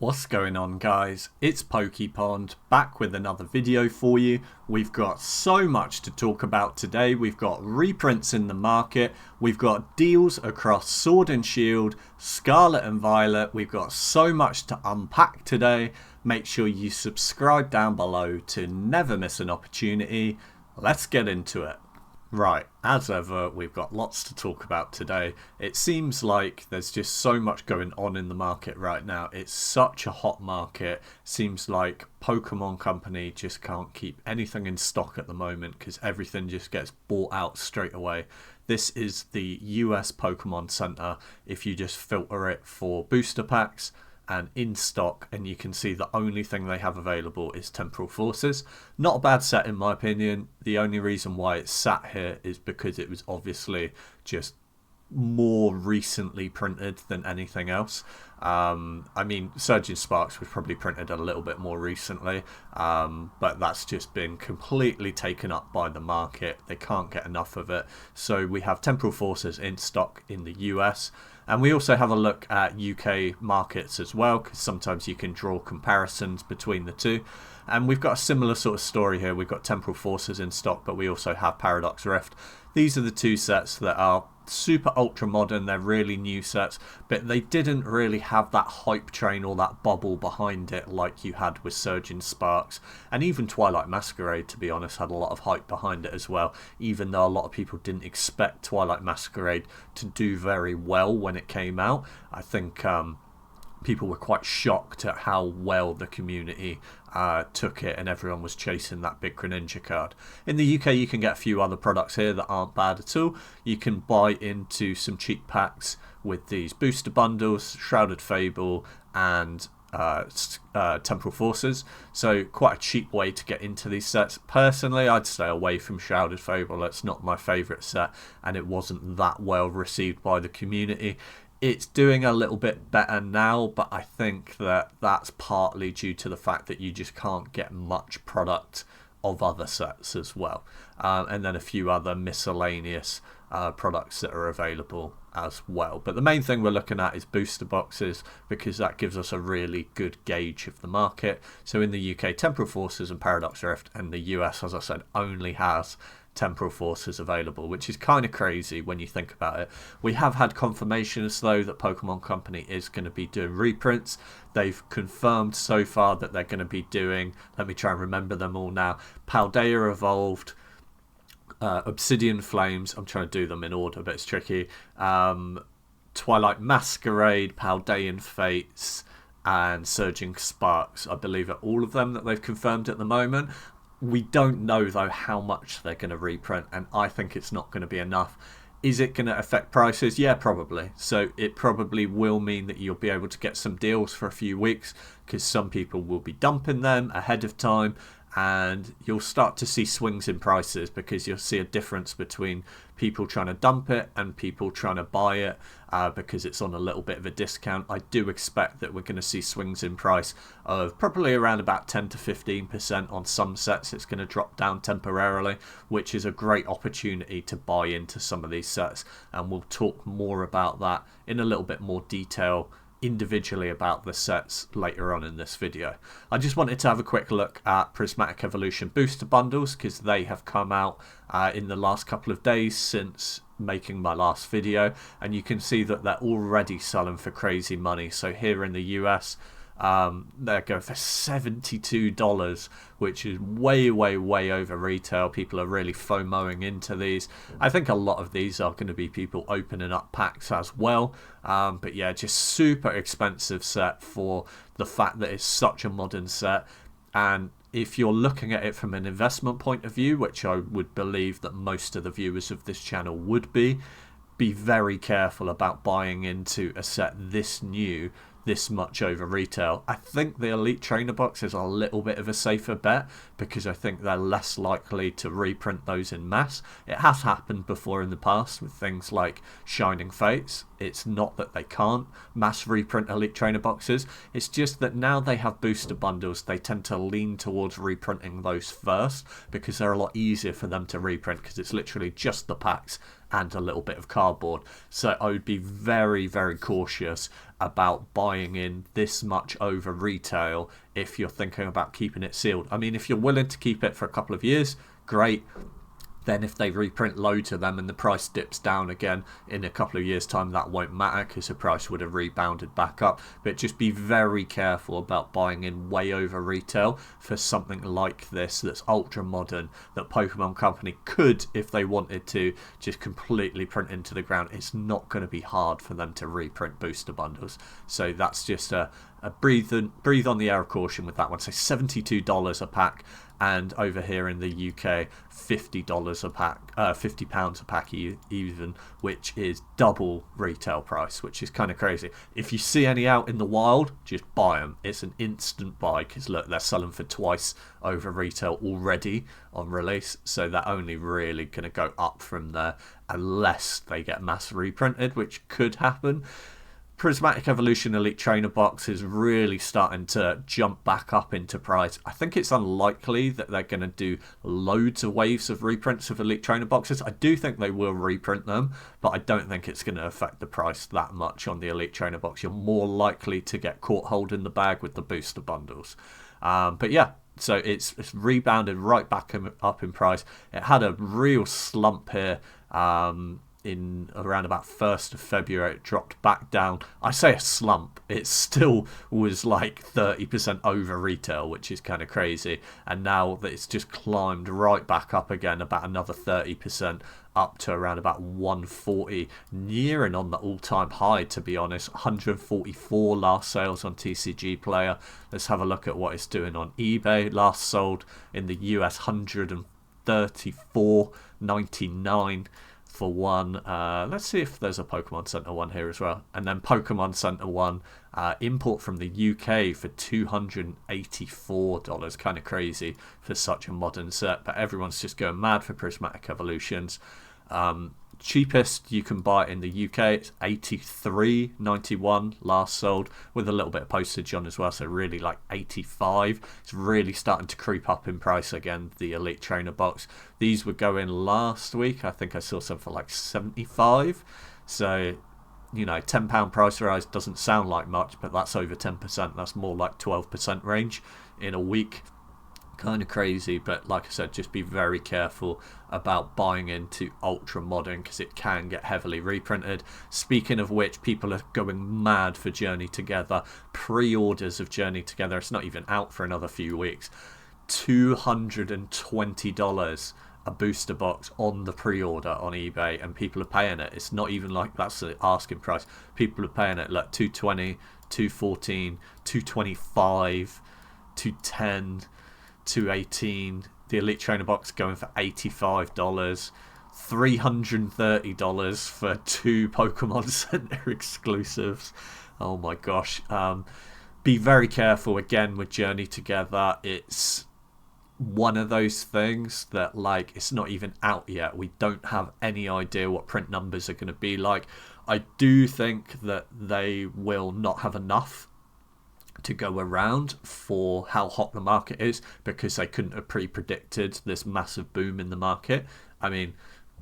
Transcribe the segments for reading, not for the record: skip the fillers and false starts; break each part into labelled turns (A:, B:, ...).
A: What's going on, guys? It's PokePond back with another video for you. We've got so much to talk about today. We've got reprints in the market. We've got deals across Sword and Shield, Scarlet and Violet. We've got so much to unpack today. Make sure you subscribe down below to never miss an opportunity. Let's get into it. Right, as ever, we've got lots to talk about today. It seems like there's just so much going on in the market right now. It's such a hot market. Seems like Pokemon Company just can't keep anything in stock at the moment because everything just gets bought out straight away. This is the US Pokemon Center if you just filter it for booster packs and in stock, and you can see the only thing they have available is Temporal Forces. Not a bad set in my opinion. The only reason why it's sat here is because it was obviously just more recently printed than anything else. I mean, Surging Sparks was probably printed a little bit more recently, but that's just been completely taken up by the market. They can't get enough of it. So we have Temporal Forces in stock in the US. And we also have a look at UK markets as well, because sometimes you can draw comparisons between the two. And we've got a similar sort of story here. We've got Temporal Forces in stock, but we also have Paradox Rift. These are the two sets that are super ultra modern. They're really new sets, but they didn't really have that hype train or that bubble behind it like you had with Surging Sparks. And even Twilight Masquerade, to be honest, had a lot of hype behind it as well, even though a lot of people didn't expect Twilight Masquerade to do very well when it came out. I think people were quite shocked at how well the community took it, and everyone was chasing that big Greninja card. In the UK, you can get a few other products here that aren't bad at all. You can buy into some cheap packs with these booster bundles, Shrouded Fable and Temporal Forces, so quite a cheap way to get into these sets. Personally, I'd stay away from Shrouded Fable. It's not my favourite set, and it wasn't that well received by the community. It's doing a little bit better now, but I think that that's partly due to the fact that you just can't get much product of other sets as well. And then a few other miscellaneous products that are available as well. But the main thing we're looking at is booster boxes, because that gives us a really good gauge of the market. So in the UK, Temporal Forces and Paradox Rift, and the US, as I said, only has Temporal Forces available, which is kind of crazy when you think about it. We have had confirmations though that Pokemon Company is going to be doing reprints. They've confirmed so far that they're going to be doing, let me try and remember them all now, Paldea Evolved, Obsidian Flames, I'm trying to do them in order but it's tricky, Twilight Masquerade, Paldean Fates and Surging Sparks, I believe, are all of them that they've confirmed at the moment. We don't know though how much they're going to reprint, and I think it's not going to be enough. Is it going to affect prices? Yeah, probably. So it probably will mean that you'll be able to get some deals for a few weeks, because some people will be dumping them ahead of time, and you'll start to see swings in prices, because you'll see a difference between people trying to dump it and people trying to buy it because it's on a little bit of a discount. I do expect that we're going to see swings in price of probably around about 10 to 15% on some sets. It's going to drop down temporarily, which is a great opportunity to buy into some of these sets, and we'll talk more about that in a little bit more detail individually about the sets later on in this video. I just wanted to have a quick look at Prismatic Evolution booster bundles, because they have come out in the last couple of days since making my last video, and you can see that they're already selling for crazy money. So here in the US, they're going for $72, which is way over retail. People are really FOMOing into these. I think a lot of these are going to be people opening up packs as well, but yeah, just super expensive set for the fact that it's such a modern set. And if you're looking at it from an investment point of view, which I would believe that most of the viewers of this channel would be very careful about buying into a set this new, this much over retail. I think the Elite Trainer box is a little bit of a safer bet, because I think they're less likely to reprint those in mass. It has happened before in the past with things like Shining Fates. It's not that they can't mass reprint Elite Trainer boxes, it's just that now they have booster bundles, they tend to lean towards reprinting those first, because they're a lot easier for them to reprint, because it's literally just the packs and a little bit of cardboard. So I would be very cautious about buying in this much over retail if you're thinking about keeping it sealed. I mean, if you're willing to keep it for a couple of years, great. Then if they reprint loads of them and the price dips down again in a couple of years' time, that won't matter because the price would have rebounded back up. But just be very careful about buying in way over retail for something like this that's ultra modern, that Pokemon Company could, if they wanted to, just completely print into the ground. It's not going to be hard for them to reprint booster bundles. So that's just a breathe on the air of caution with that one. So $72 a pack. And over here in the UK, $50 a pack, £50 a pack even, which is double retail price, which is kind of crazy. If you see any out in the wild, just buy them. It's an instant buy because look, they're selling for twice over retail already on release, so they're only really going to go up from there unless they get mass reprinted, which could happen. Prismatic Evolution Elite Trainer Box is really starting to jump back up into price. I think it's unlikely that they're going to do loads of waves of reprints of Elite Trainer Boxes. I do think they will reprint them, but I don't think it's going to affect the price that much on the Elite Trainer Box. You're more likely to get caught holding the bag with the booster bundles. But yeah, so it's rebounded right back up in price. It had a real slump here. In around about 1st of February, it dropped back down. I say a slump, it still was like 30% over retail, which is kind of crazy. And now that it's just climbed right back up again, about another 30% up to around about 140, nearing on the all-time high, to be honest. 144 last sales on TCG Player. Let's have a look at what it's doing on eBay. Last sold in the US, 134.99 for one. Let's see if there's a Pokemon Center one here as well. And then Pokemon Center one, import from the UK for $284. Kind of crazy for such a modern set, but everyone's just going mad for Prismatic Evolutions. Cheapest you can buy it in the UK, it's $83.91 last sold, with a little bit of postage on as well, so really like $85. It's really starting to creep up in price again, the Elite Trainer Box. These were going last week, I think I saw some for like $75. So, you know, £10 price rise doesn't sound like much, but that's over 10%. That's more like 12% range in a week. Kind of crazy, but like I said, just be very careful about buying into ultra modern because it can get heavily reprinted. Speaking of which, people are going mad for Journey Together. Pre-orders of Journey Together, it's not even out for another few weeks. $220 a booster box on the pre-order on eBay, and people are paying it. It's not even like that's the asking price. People are paying it like $220, $214, $225, $210, $218. The Elite Trainer Box going for $85, $330 for 2 Pokemon Center exclusives. Oh my gosh. Be very careful again with Journey Together. It's one of those things that, like, it's not even out yet. We don't have any idea what print numbers are going to be like. I do think that they will not have enough to go around for how hot the market is, because they couldn't have pre-predicted this massive boom in the market. I mean,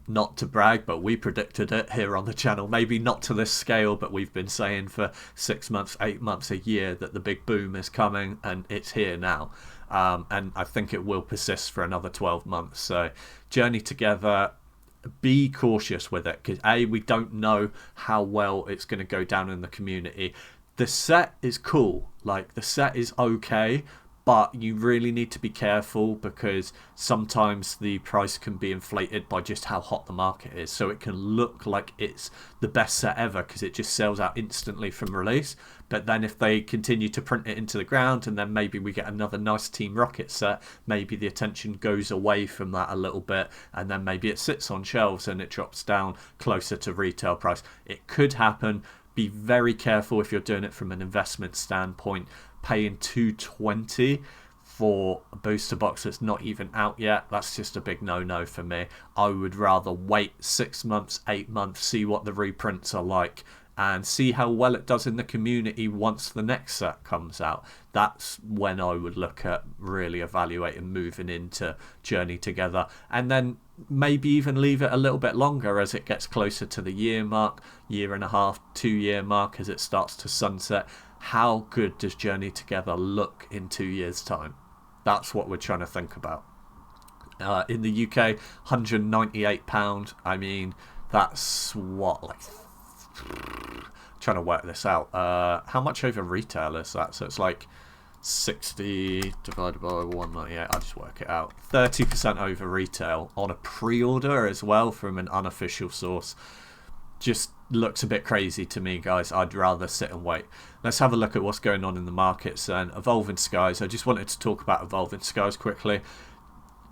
A: not to brag, but we predicted it here on the channel. Maybe not to this scale, but we've been saying for 6 months, 8 months, a year that the big boom is coming, and it's here now. And I think it will persist for another 12 months. So Journey Together, be cautious with it, because A, we don't know how well it's going to go down in the community. The set is cool, like the set is okay, but you really need to be careful because sometimes the price can be inflated by just how hot the market is. So it can look like it's the best set ever because it just sells out instantly from release. But then if they continue to print it into the ground and then maybe we get another nice Team Rocket set, maybe the attention goes away from that a little bit, and then maybe it sits on shelves and it drops down closer to retail price. It could happen. Be very careful if you're doing it from an investment standpoint. Paying $220 for a booster box that's not even out yet, that's just a big no-no for me. I would rather wait 6 months, 8 months, see what the reprints are like, and see how well it does in the community once the next set comes out. That's when I would look at really evaluating moving into Journey Together, and then maybe even leave it a little bit longer as it gets closer to the year mark, year and a half, 2-year mark, as it starts to sunset. How good does Journey Together look in 2 years' time? That's what we're trying to think about. In the UK, £198. I mean, that's what, like, trying to work this out. How much over retail is that? So it's like 60 divided by 198. I'll just work it out. 30% over retail on a pre-order as well from an unofficial source. Just looks a bit crazy to me, guys. I'd rather sit and wait. Let's have a look at what's going on in the markets then. Evolving Skies. I just wanted to talk about Evolving Skies quickly.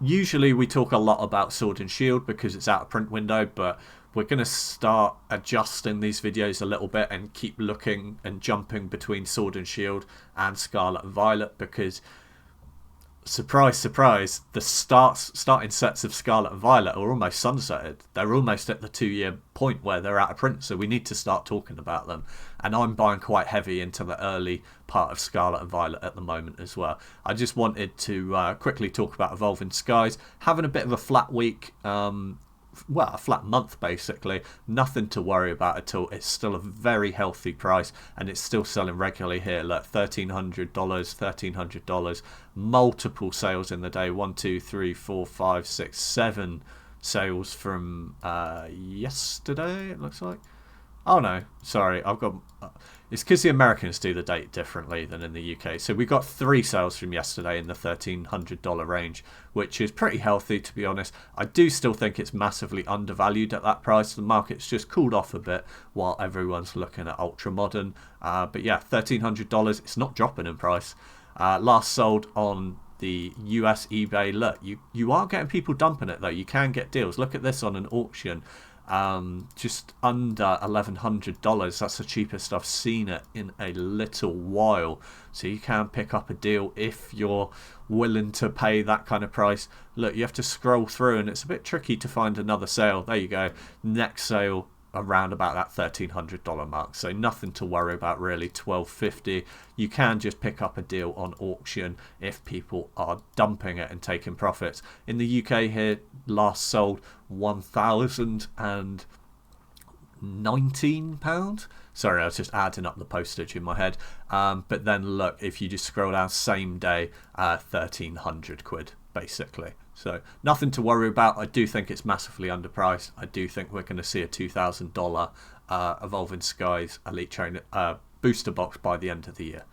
A: Usually we talk a lot about Sword and Shield because it's out of print window, but we're going to start adjusting these videos a little bit and keep looking and jumping between Sword and Shield and Scarlet and Violet, because surprise, surprise, the starting sets of Scarlet and Violet are almost sunsetted. They're almost at the 2-year point where they're out of print, so we need to start talking about them. And I'm buying quite heavy into the early part of Scarlet and Violet at the moment as well. I just wanted to quickly talk about Evolving Skies. Having a bit of a flat week, well, a flat month basically. Nothing to worry about at all. It's still a very healthy price, and it's still selling regularly here. Look, $1,300, $1,300. Multiple sales in the day. 1, 2, 3, 4, 5, 6, 7 sales from yesterday, it looks like. Oh no, sorry, I've got... it's because the Americans do the date differently than in the UK. So we got 3 sales from yesterday in the $1,300 range, which is pretty healthy, to be honest. I do still think it's massively undervalued at that price. The market's just cooled off a bit while everyone's looking at ultra modern. But yeah, $1,300. It's not dropping in price. Last sold on the US eBay. Look, you are getting people dumping it though. You can get deals. Look at this on an auction. Just under $1,100. That's the cheapest I've seen it in a little while, so you can pick up a deal if you're willing to pay that kind of price. Look, you have to scroll through and it's a bit tricky to find another sale. There you go, next sale around about that $1,300 mark, so nothing to worry about really. $1,250. You can just pick up a deal on auction if people are dumping it and taking profits. In the UK here, last sold £1,019. Sorry, I was just adding up the postage in my head. But then look, if you just scroll down, same day, 1,300 quid basically. So nothing to worry about. I do think it's massively underpriced. I do think we're going to see a $2,000 Evolving Skies Elite Trainer booster box by the end of the year.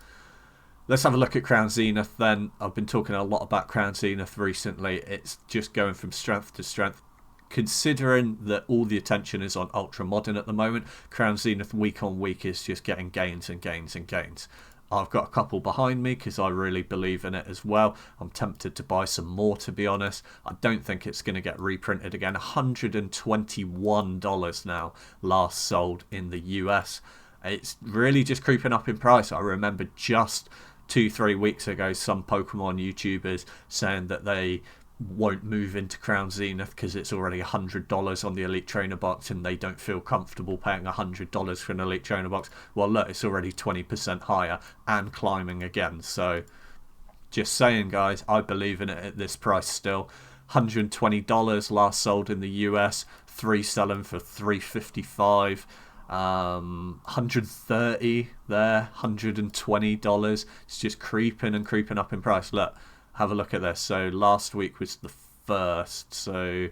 A: Let's have a look at Crown Zenith then. I've been talking a lot about Crown Zenith recently. It's just going from strength to strength. Considering that all the attention is on Ultra Modern at the moment, Crown Zenith week on week is just getting gains and gains and gains. I've got a couple behind me because I really believe in it as well. I'm tempted to buy some more, to be honest. I don't think it's going to get reprinted again. $121 now, last sold in the US. It's really just creeping up in price. I remember just 2-3 weeks ago some Pokemon YouTubers saying that they won't move into Crown Zenith because it's already $100 on the Elite Trainer box and they don't feel comfortable paying $100 for an Elite Trainer box. Well, look, it's already 20% higher and climbing again. So just saying, guys, I believe in it at this price still. $120 last sold in the US, 3 selling for $355. 130 there, $120. It's just creeping and creeping up in price. Look, have a look at this. So last week was the first. So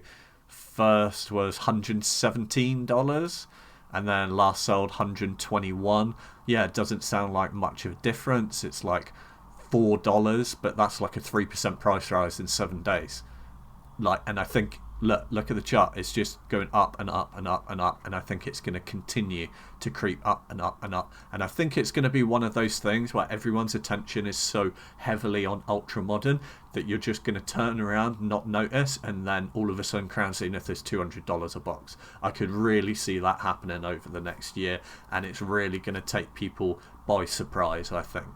A: first was $117, and then last sold $121. Yeah, it doesn't sound like much of a difference. It's like $4, but that's like a 3% price rise in 7 days. Like, and I think look at the chart. It's just going up and up and up and up, and I think it's going to continue to creep up and up and up. And I think it's going to be one of those things where everyone's attention is so heavily on ultra modern that you're just going to turn around, not notice, and then all of a sudden Crown Zenith is $200 a box. I could really see that happening over the next year, and it's really going to take people by surprise, I think.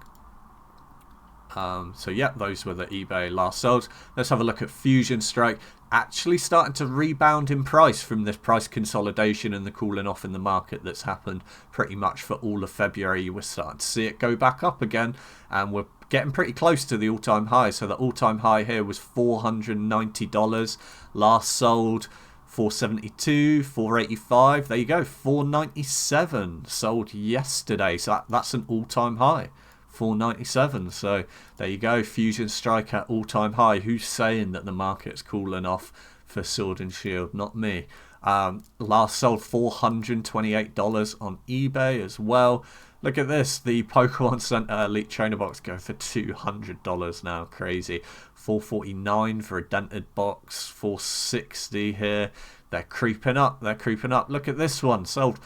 A: So yeah, those were the eBay last sales. Let's have a look at Fusion Strike. Actually starting to rebound in price from this price consolidation and the cooling off in the market that's happened pretty much for all of February. We're starting to see it go back up again, and we're getting pretty close to the all-time high. So the all-time high here was $490. Last sold $472, $485. There you go, $497 sold yesterday. So that's an all-time high. $497. So there you go, Fusion Strike at all-time high. Who's saying that the market's cooling off for Sword and Shield? Not me. Last sold $428 on eBay as well. Look at this, the Pokemon Center Elite Trainer box go for $200 now. Crazy. $449 for a dented box, $460 here. They're creeping up, they're creeping up. Look at this one, sold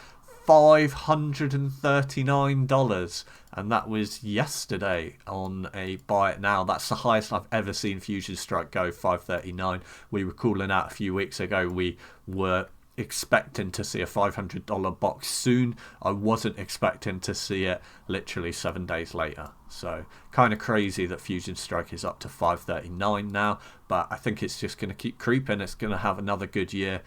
A: $539, and that was yesterday on a buy it now. That's the highest I've ever seen Fusion Strike go, $539. We were calling out a few weeks ago, we were expecting to see a $500 box soon. I wasn't expecting to see it literally 7 days later. So kind of crazy that Fusion Strike is up to $539 now, but I think it's just going to keep creeping. It's going to have another good year.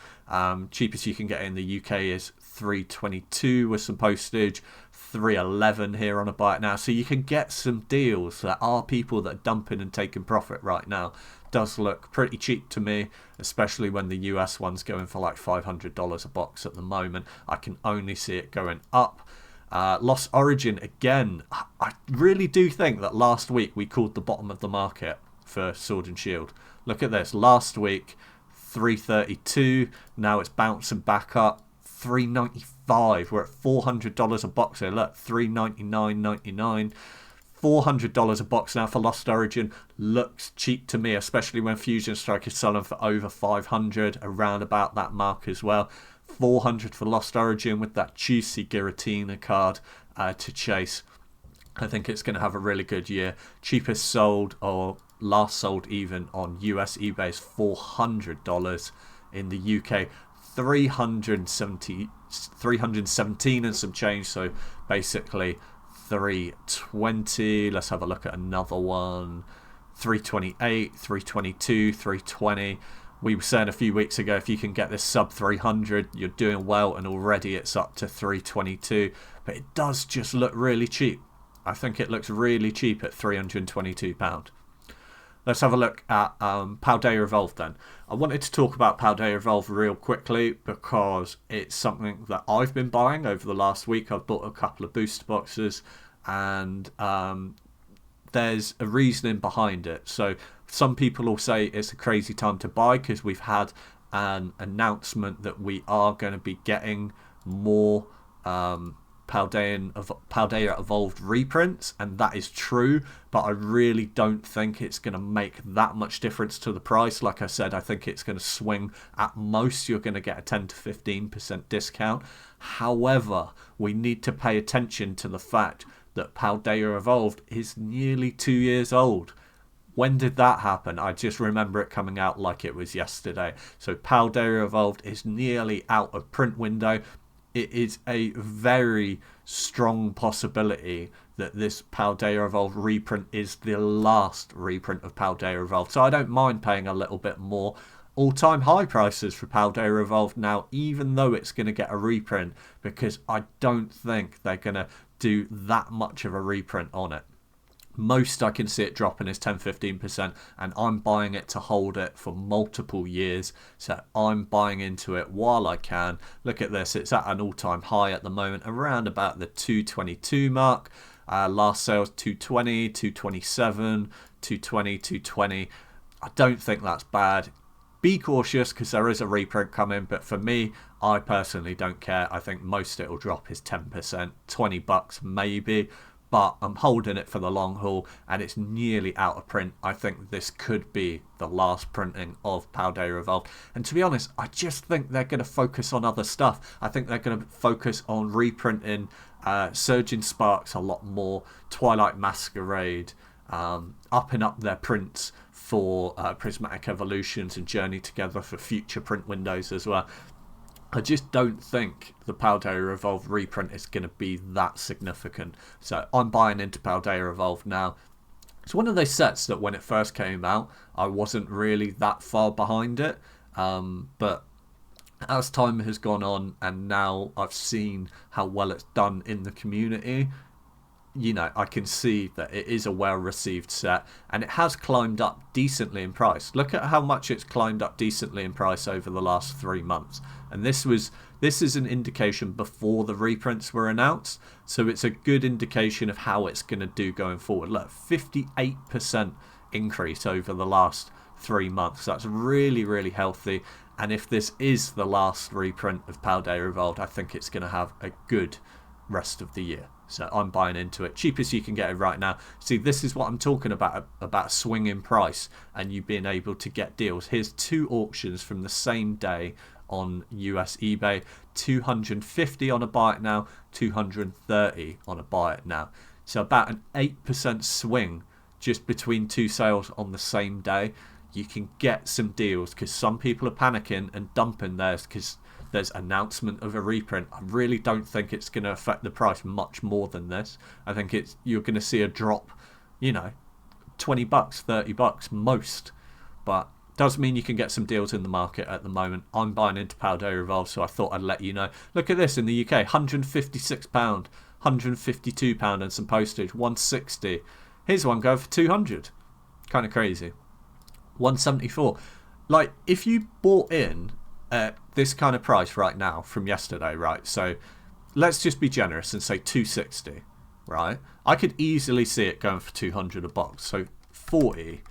A: Cheapest you can get in the UK is $322 with some postage, $311 here on a buy it now. So you can get some deals. There are people that are dumping and taking profit right now. Does look pretty cheap to me, especially when the US one's going for like $500 a box at the moment. I can only see it going up. Lost Origin again. I really do think that last week we called the bottom of the market for Sword and Shield. Look at this. Last week, $332. Now it's bouncing back up. $395. We're at $400 a box here. Look, $399.99. $400 a box now for Lost Origin. Looks cheap to me, especially when Fusion Strike is selling for over $500, around about that mark as well. $400 for Lost Origin with that juicy Giratina card to chase. I think it's going to have a really good year. Cheapest sold, or last sold even, on US eBay is $400. In the UK, 317 and some change. So basically 320. Let's have a look at another one. 328, 322, 320. We were saying a few weeks ago, if you can get this sub 300, you're doing well, and already it's up to 322. But it does just look really cheap. I think it looks really cheap at £322. Let's have a look at Paldea Evolved then. I wanted to talk about Paldea Evolved real quickly because it's something that I've been buying over the last week. I've bought a couple of booster boxes, and there's a reasoning behind it. So some people will say it's a crazy time to buy because we've had an announcement that we are going to be getting more Paldea Evolved reprints, and that is true, but I really don't think it's going to make that much difference to the price. Like I said, I think it's going to swing. At most, you're going to get a 10 to 15% discount. However, we need to pay attention to the fact that Paldea Evolved is nearly 2 years old. When did that happen? I just remember it coming out like it was yesterday. So Paldea Evolved is nearly out of print window. It is a very strong possibility that this Paldea Evolved reprint is the last reprint of Paldea Evolved. So I don't mind paying a little bit more. All-time high prices for Paldea Evolved now, even though it's going to get a reprint, because I don't think they're going to do that much of a reprint on it. Most I can see it dropping is 10-15%, and I'm buying it to hold it for multiple years, so I'm buying into it while I can. Look at this, it's at an all-time high at the moment, around about the 222 mark. Last sales 220, 227, 220, 220. I don't think that's bad. Be cautious because there is a reprint coming, but for me, I personally don't care. I think most it'll drop is 10%, $20 maybe. But I'm holding it for the long haul, and it's nearly out of print. I think this could be the last printing of Paldea Evolved. And to be honest, I just think they're going to focus on other stuff. I think they're going to focus on reprinting Surging Sparks a lot more, Twilight Masquerade, upping up their prints for Prismatic Evolutions and Journey Together for future print windows as well. I just don't think the Paldea Evolved reprint is going to be that significant. So I'm buying into Paldea Evolved now. It's one of those sets that when it first came out, I wasn't really that far behind it. But as time has gone on and now I've seen how well it's done in the community, you know, I can see that it is a well-received set, and it has climbed up decently in price. Look at how much it's climbed up decently in price over the last 3 months. And this is an indication before the reprints were announced, so it's a good indication of how it's going to do going forward. Look, 58% increase over the last 3 months. That's really, really healthy. And if this is the last reprint of Paldea Evolved, I think it's going to have a good rest of the year. So I'm buying into it. Cheapest you can get it right now. See, this is what I'm talking about swing in price and you being able to get deals. Here's 2 auctions from the same day on US eBay. 250 on a buy it now, 230 on a buy it now. So about an 8% swing just between 2 sales on the same day. You can get some deals because some people are panicking and dumping theirs because there's announcement of a reprint. I really don't think it's going to affect the price much more than this. I think you're going to see a drop, you know, $20, $30 most. But does mean you can get some deals in the market at the moment. I'm buying into Paldea Evolved, so I thought I'd let you know. Look at this in the UK, £156, £152 and some postage, 160. Here's one going for 200. Kind of crazy. 174. Like, if you bought in at this kind of price right now from yesterday, right? So let's just be generous and say 260, right? I could easily see it going for 200 a box. So 40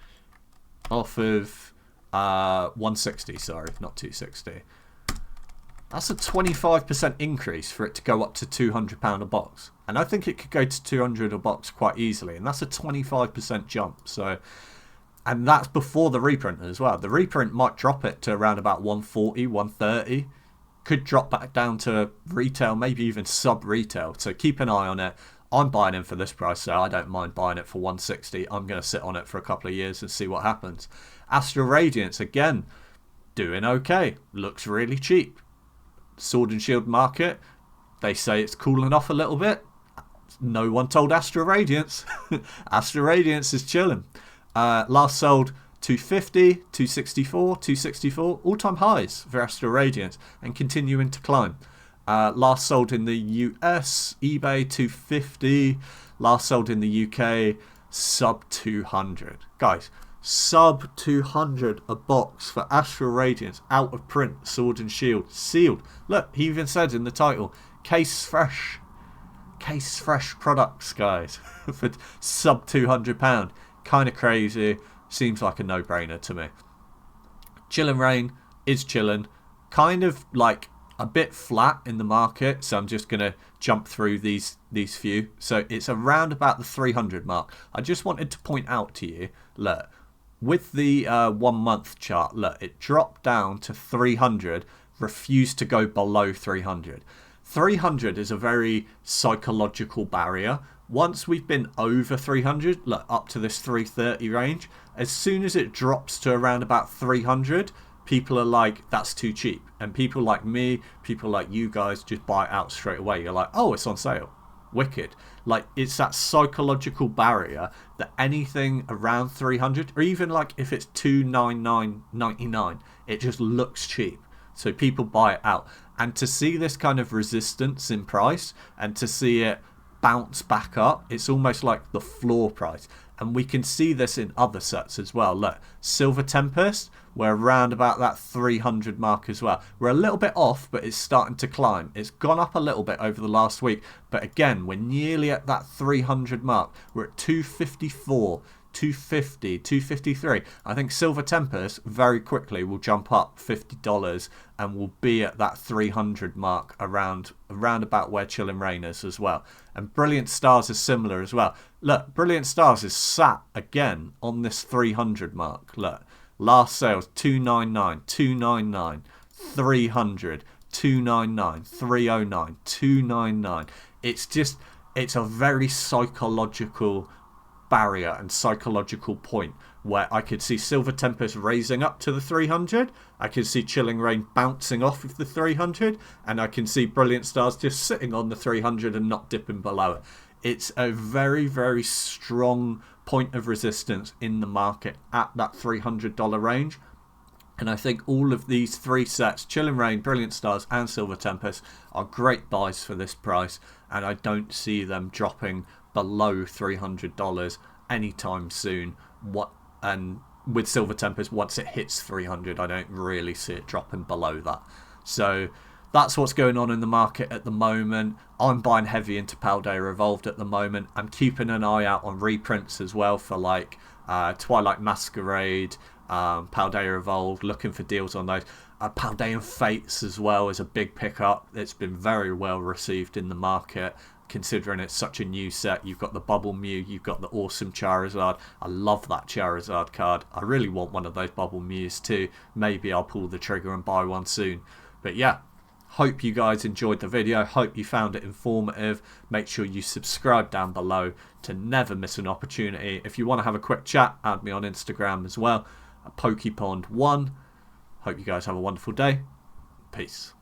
A: off of 160, sorry, not 260. That's a 25% increase for it to go up to £200 a box. And I think it could go to 200 a box quite easily. And that's a 25% jump. So, and that's before the reprint as well. The reprint might drop it to around about 140, 130. Could drop back down to retail, maybe even sub-retail. So keep an eye on it. I'm buying in for this price, so I don't mind buying it for 160. I'm going to sit on it for a couple of years and see what happens. Astral Radiance, again, doing okay. Looks really cheap. Sword and Shield market, they say it's cooling off a little bit. No one told Astral Radiance. Astral Radiance is chilling. Last sold 250, 264, 264, all-time highs for Astral Radiance and continuing to climb. Last sold in the US, eBay 250. Last sold in the UK, sub 200. Guys, sub 200 a box for Astral Radiance, out of print, Sword and Shield, sealed. Look, he even said in the title, case fresh products, guys, for sub £200. Kind of crazy. Seems like a no-brainer to me. Chillin' Rain is chillin'. Kind of like a bit flat in the market, so I'm just going to jump through these few. So it's around about the 300 mark. I just wanted to point out to you, look, with the 1 month chart, look, it dropped down to 300, refused to go below 300. 300 is a very psychological barrier. Once we've been over 300, look, up to this 330 range, as soon as it drops to around about 300, people are like, that's too cheap. And people like me, people like you guys just buy it out straight away. You're like, oh, it's on sale. Wicked. Like, it's that psychological barrier that anything around 300, or even like if it's 299.99, it just looks cheap. So people buy it out. And to see this kind of resistance in price and to see it bounce back up, it's almost like the floor price. And we can see this in other sets as well. Look, Silver Tempest, we're around about that 300 mark as well. We're a little bit off, but it's starting to climb. It's gone up a little bit over the last week, but again, we're nearly at that 300 mark. We're at 254, 250, 253. I think Silver Tempest very quickly will jump up $50 and will be at that 300 mark around about where Chillin' Rain is as well. And Brilliant Stars is similar as well. Look, Brilliant Stars is sat again on this 300 mark. Look, last sales 299, 299, 300, 299, 309, 299. It's a very psychological barrier and psychological point where I could see Silver Tempest raising up to the 300, I can see Chilling Rain bouncing off of the 300, and I can see Brilliant Stars just sitting on the 300 and not dipping below it. It's a very, very strong point of resistance in the market at that $300 range. And I think all of these three sets, Chilling Reign, Brilliant Stars and Silver Tempest, are great buys for this price, and I don't see them dropping below $300 anytime soon. And with Silver Tempest, once it hits 300, I don't really see it dropping below that. So that's what's going on in the market at the moment. I'm buying heavy into Paldea Evolved at the moment. I'm keeping an eye out on reprints as well for like Twilight Masquerade, Paldea Evolved, looking for deals on those. Paldean Fates as well is a big pickup. It's been very well received in the market, considering it's such a new set. You've got the Bubble Mew, you've got the awesome Charizard. I love that Charizard card. I really want one of those Bubble Mews too. Maybe I'll pull the trigger and buy one soon. But yeah, hope you guys enjoyed the video. Hope you found it informative. Make sure you subscribe down below to never miss an opportunity. If you want to have a quick chat, add me on Instagram as well. PokePond1. Hope you guys have a wonderful day. Peace.